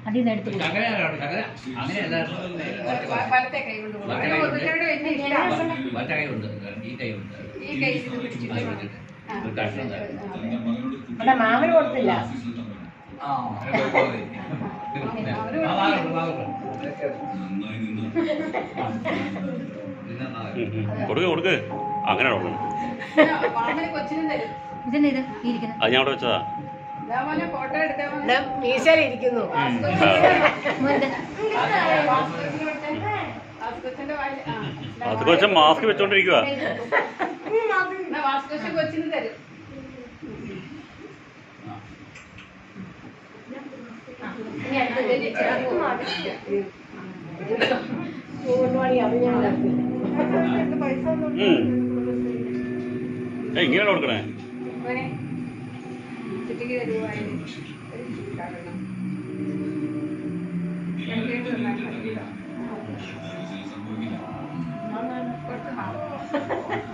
അതിൽ നിന്ന് എടുത്ത് വലത്തെ കൈ കൊണ്ട് മാമന് കൊടുത്തില്ല. കൊടുക്ക് അങ്ങനെ ഇതെന്നെ ഇത് ഇരിക്കുന്നത്. അത് ഞാൻ അവിടെ വെച്ചതാ. മീശയിലിരിക്കുന്നു. അതൊക്കെ വെച്ചാൽ മാസ്ക് വെച്ചോണ്ടിരിക്കുക. കൊച്ചിന് തരും. ഇങ്ങനെ കൊടുക്കണേ.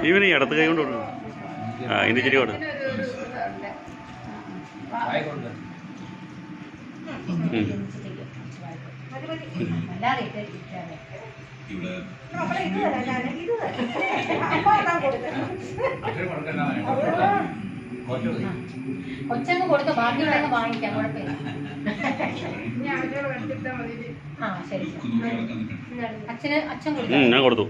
ഇവന് ഇടത്ത് കൈ കൊണ്ട് കൊടുക്കണം. ആ ഇതിന്റെ ഇച്ചിരി കൊടുക്കും. കൊച്ചങ്ങ് കൊടുക്ക, ബാക്കിയുള്ളതൊക്കെ വാങ്ങിക്കാം, കുഴപ്പമില്ല. ആ ശരി, അച്ഛൻ കൊടുത്തു. ഞാൻ കൊടുത്തു.